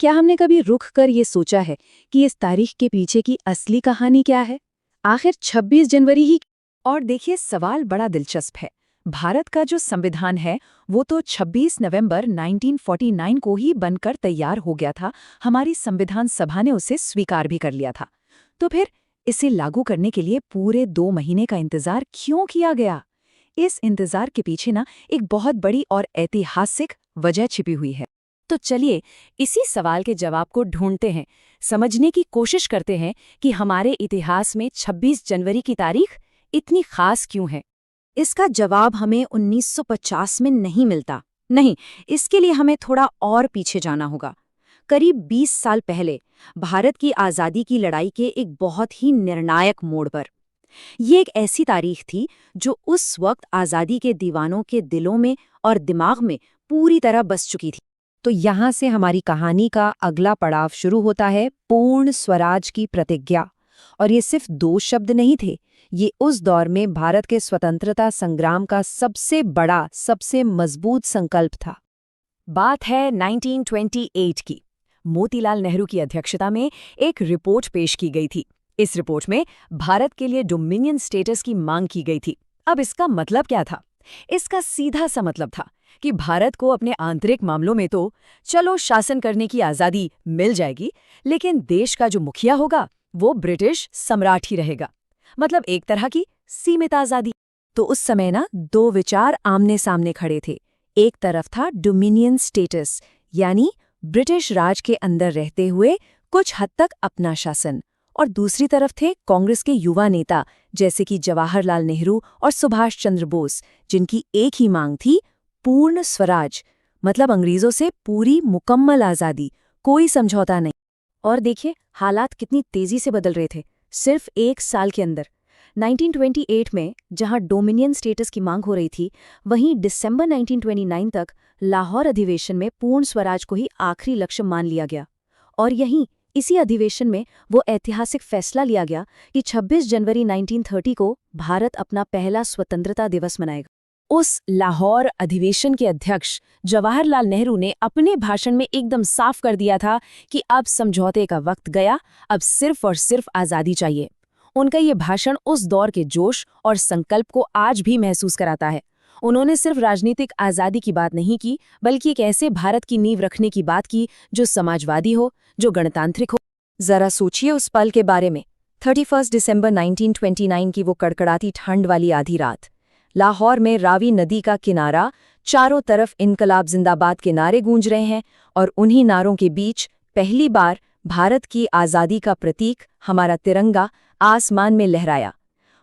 क्या हमने कभी रुक कर ये सोचा है कि इस तारीख के पीछे की असली कहानी क्या है? आखिर 26 जनवरी ही। और देखिए, सवाल बड़ा दिलचस्प है। भारत का जो संविधान है वो तो 26 नवंबर 1949 को ही बनकर तैयार हो गया था। हमारी संविधान सभा ने उसे स्वीकार भी कर लिया था। तो फिर इसे लागू करने के लिए पूरे 2 महीने का इंतजार क्यों किया गया? इस इंतजार के पीछे ना एक बहुत बड़ी और ऐतिहासिक वजह छिपी हुई है। तो चलिए इसी सवाल के जवाब को ढूंढते हैं, समझने की कोशिश करते हैं कि हमारे इतिहास में 26 जनवरी की तारीख इतनी खास क्यों है। इसका जवाब हमें 1950 में नहीं मिलता। नहीं, इसके लिए हमें थोड़ा और पीछे जाना होगा। करीब 20 साल पहले भारत की आज़ादी की लड़ाई के एक बहुत ही निर्णायक मोड़ पर। ये एक ऐसी तारीख थी जो उस वक्त आज़ादी के दीवानों के दिलों में और दिमाग में पूरी तरह बस चुकी थी। तो यहाँ से हमारी कहानी का अगला पड़ाव शुरू होता है, पूर्ण स्वराज की प्रतिज्ञा। और ये सिर्फ 2 शब्द नहीं थे, ये उस दौर में भारत के स्वतंत्रता संग्राम का सबसे बड़ा, सबसे मजबूत संकल्प था। बात है 1928 की। मोतीलाल नेहरू की अध्यक्षता में एक रिपोर्ट पेश की गई थी। इस रिपोर्ट में भारत के लिए डोमिनियन स्टेटस की मांग की गई थी। अब इसका मतलब क्या था? इसका सीधा सा मतलब था कि भारत को अपने आंतरिक मामलों में तो चलो शासन करने की आज़ादी मिल जाएगी, लेकिन देश का जो मुखिया होगा वो ब्रिटिश सम्राट ही रहेगा। मतलब एक तरह की सीमित आज़ादी। तो उस समय ना 2 विचार आमने सामने खड़े थे। एक तरफ था डोमिनियन स्टेटस, यानी ब्रिटिश राज के अंदर रहते हुए कुछ हद तक अपना शासन, और दूसरी तरफ थे कांग्रेस के युवा नेता जैसे कि जवाहरलाल नेहरू और सुभाष चंद्र बोस, जिनकी एक ही मांग थी, पूर्ण स्वराज, मतलब अंग्रेजों से पूरी मुकम्मल आज़ादी, कोई समझौता नहीं। और देखिए हालात कितनी तेजी से बदल रहे थे सिर्फ 1 साल के अंदर। 1928 में जहां डोमिनियन स्टेटस की मांग हो रही थी, वहीं दिसंबर 1929 तक लाहौर अधिवेशन में पूर्ण स्वराज को ही आखिरी लक्ष्य मान लिया गया। और यहीं इसी अधिवेशन में वो ऐतिहासिक फैसला लिया गया कि 26 जनवरी 1930 को भारत अपना पहला स्वतंत्रता दिवस मनाएगा। उस लाहौर अधिवेशन के अध्यक्ष जवाहरलाल नेहरू ने अपने भाषण में एकदम साफ कर दिया था कि अब समझौते का वक्त गया, अब सिर्फ और सिर्फ आज़ादी चाहिए। उनका ये भाषण उस दौर के जोश और संकल्प को आज भी महसूस कराता है। उन्होंने सिर्फ राजनीतिक आज़ादी की बात नहीं की, बल्कि एक ऐसे भारत की नींव रखने की बात की जो समाजवादी हो, जो गणतांत्रिक हो। जरा सोचिए उस पल के बारे में। 31 दिसंबर 1929 की वो कड़कड़ाती ठंड वाली आधी रात। लाहौर में रावी नदी का किनारा, चारों तरफ इनकलाब जिंदाबाद के नारे गूंज रहे हैं, और उन्हीं नारों के बीच पहली बार भारत की आज़ादी का प्रतीक, हमारा तिरंगा, आसमान में लहराया।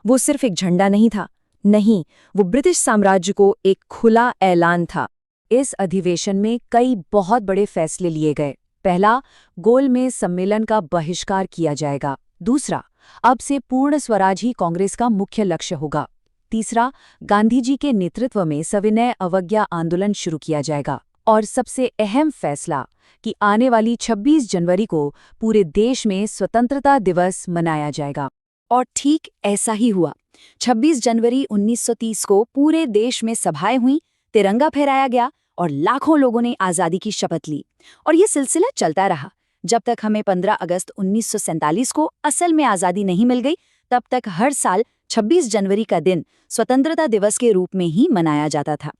वो सिर्फ एक झंडा नहीं था, नहीं, वो ब्रिटिश साम्राज्य को एक खुला ऐलान था। इस अधिवेशन में कई बहुत बड़े फैसले लिए गए। पहला, गोलमेज सम्मेलन का बहिष्कार किया जाएगा। दूसरा, अब से पूर्ण स्वराज ही कांग्रेस का मुख्य लक्ष्य होगा। तीसरा, गांधी जी के नेतृत्व में सविनय अवज्ञा आंदोलन शुरू किया जाएगा। और सबसे अहम फैसला कि आने वाली 26 जनवरी को पूरे देश में स्वतंत्रता दिवस मनाया जाएगा। और ठीक ऐसा ही हुआ। 26 जनवरी 1930 को पूरे देश में सभाएं हुईं, तिरंगा फहराया गया और लाखों लोगों ने आज़ादी की शपथ ली। और ये सिलसिला चलता रहा जब तक हमें 15 अगस्त 1947 को असल में आज़ादी नहीं मिल गई। तब तक हर साल 26 जनवरी का दिन स्वतंत्रता दिवस के रूप में ही मनाया जाता था।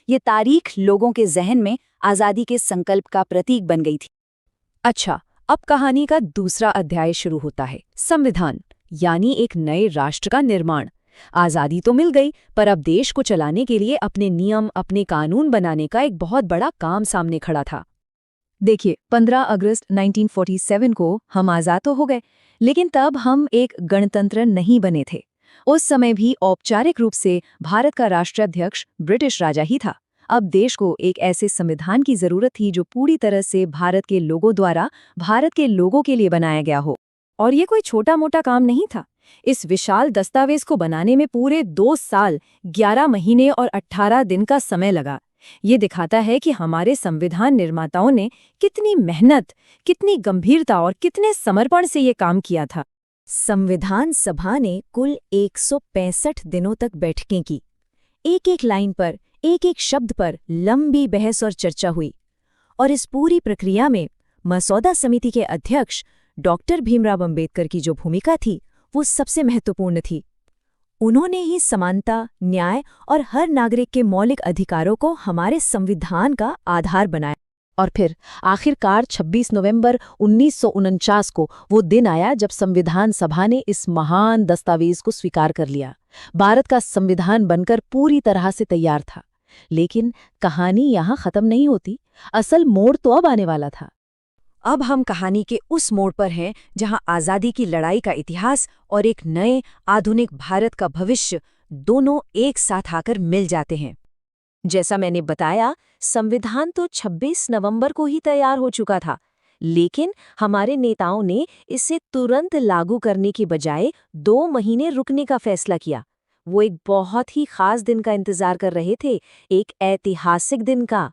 ये तारीख लोगों के जहन में आज़ादी के संकल्प का प्रतीक बन गई थी। अच्छा, अब कहानी का दूसरा अध्याय शुरू होता है, संविधान, यानी एक नए राष्ट्र का निर्माण। आज़ादी तो मिल गई, पर अब देश को चलाने के लिए अपने नियम, अपने कानून बनाने का एक बहुत बड़ा काम सामने खड़ा था। देखिए, 15 अगस्त 1947 को हम आज़ाद तो हो गए, लेकिन तब हम एक गणतंत्र नहीं बने थे। उस समय भी औपचारिक रूप से भारत का राष्ट्राध्यक्ष ब्रिटिश राजा ही था। अब देश को एक ऐसे संविधान की जरूरत थी जो पूरी तरह से भारत के लोगों द्वारा, भारत के लोगों के लिए बनाया गया हो। और ये कोई छोटा मोटा काम नहीं था। इस विशाल दस्तावेज को बनाने में पूरे 2 साल, 11 महीने और 18 दिन का समय लगा। ये दिखाता है कि हमारे संविधान निर्माताओं ने कितनी मेहनत, कितनी गंभीरता और कितने समर्पण से ये काम किया था। संविधान सभा ने कुल 165 दिनों तक बैठकें की। एक एक लाइन पर, एक एक शब्द पर लंबी बहस और चर्चा हुई। और इस पूरी प्रक्रिया में मसौदा समिति के अध्यक्ष डॉक्टर भीमराव अंबेडकर की जो भूमिका थी वो सबसे महत्वपूर्ण थी। उन्होंने ही समानता, न्याय और हर नागरिक के मौलिक अधिकारों को हमारे संविधान का आधार बनाया। और फिर आखिरकार 26 नवंबर 1949 को वो दिन आया जब संविधान सभा ने इस महान दस्तावेज को स्वीकार कर लिया। भारत का संविधान बनकर पूरी तरह से तैयार था। लेकिन कहानी यहाँ खत्म नहीं होती। असल मोड़ तो अब आने वाला था। अब हम कहानी के उस मोड़ पर हैं जहां आज़ादी की लड़ाई का इतिहास और एक नए आधुनिक भारत का भविष्य दोनों एक साथ आकर मिल जाते हैं। जैसा मैंने बताया, संविधान तो 26 नवंबर को ही तैयार हो चुका था, लेकिन हमारे नेताओं ने इसे तुरंत लागू करने की बजाय 2 महीने रुकने का फैसला किया। वो एक बहुत ही खास दिन का इंतजार कर रहे थे, एक ऐतिहासिक दिन का।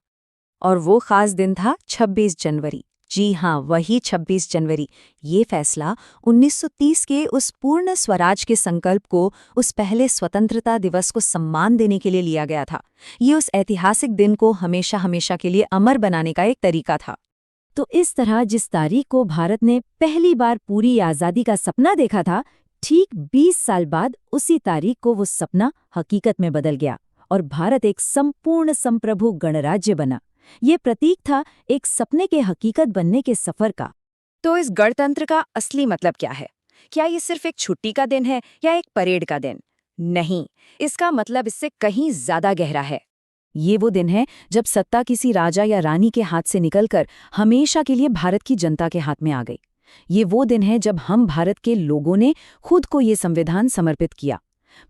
और वो खास दिन था 26 जनवरी। जी हाँ, वही 26 जनवरी। ये फैसला 1930 के उस पूर्ण स्वराज के संकल्प को, उस पहले स्वतंत्रता दिवस को सम्मान देने के लिए लिया गया था। ये उस ऐतिहासिक दिन को हमेशा हमेशा के लिए अमर बनाने का एक तरीका था। तो इस तरह जिस तारीख को भारत ने पहली बार पूरी आज़ादी का सपना देखा था, ठीक 20 साल बाद उसी तारीख को वो सपना हकीकत में बदल गया और भारत एक संपूर्ण संप्रभु गणराज्य बना। ये प्रतीक था एक सपने के हकीकत बनने के सफर का। तो इस गणतंत्र का असली मतलब क्या है? क्या ये सिर्फ एक छुट्टी का दिन है या एक परेड का दिन? नहीं, इसका मतलब इससे कहीं ज्यादा गहरा है। ये वो दिन है जब सत्ता किसी राजा या रानी के हाथ से निकलकर हमेशा के लिए भारत की जनता के हाथ में आ गई। ये वो दिन है जब हम भारत के लोगों ने खुद को ये संविधान समर्पित किया।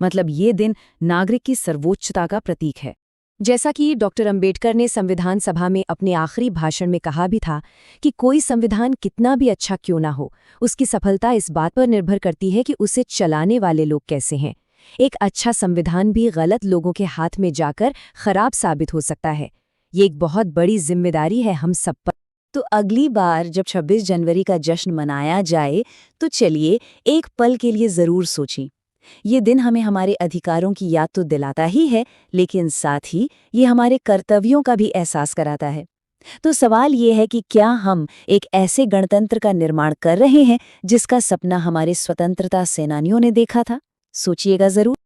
मतलब ये दिन नागरिक की सर्वोच्चता का प्रतीक है। जैसा कि डॉक्टर अंबेडकर ने संविधान सभा में अपने आखिरी भाषण में कहा भी था कि कोई संविधान कितना भी अच्छा क्यों ना हो, उसकी सफलता इस बात पर निर्भर करती है कि उसे चलाने वाले लोग कैसे हैं। एक अच्छा संविधान भी गलत लोगों के हाथ में जाकर खराब साबित हो सकता है। ये एक बहुत बड़ी जिम्मेदारी है हम सब पर। तो अगली बार जब 26 जनवरी का जश्न मनाया जाए तो चलिए एक पल के लिए ज़रूर सोचें। ये दिन हमें हमारे अधिकारों की याद तो दिलाता ही है, लेकिन साथ ही ये हमारे कर्तव्यों का भी एहसास कराता है। तो सवाल ये है कि क्या हम एक ऐसे गणतंत्र का निर्माण कर रहे हैं जिसका सपना हमारे स्वतंत्रता सेनानियों ने देखा था? सोचिएगा ज़रूर।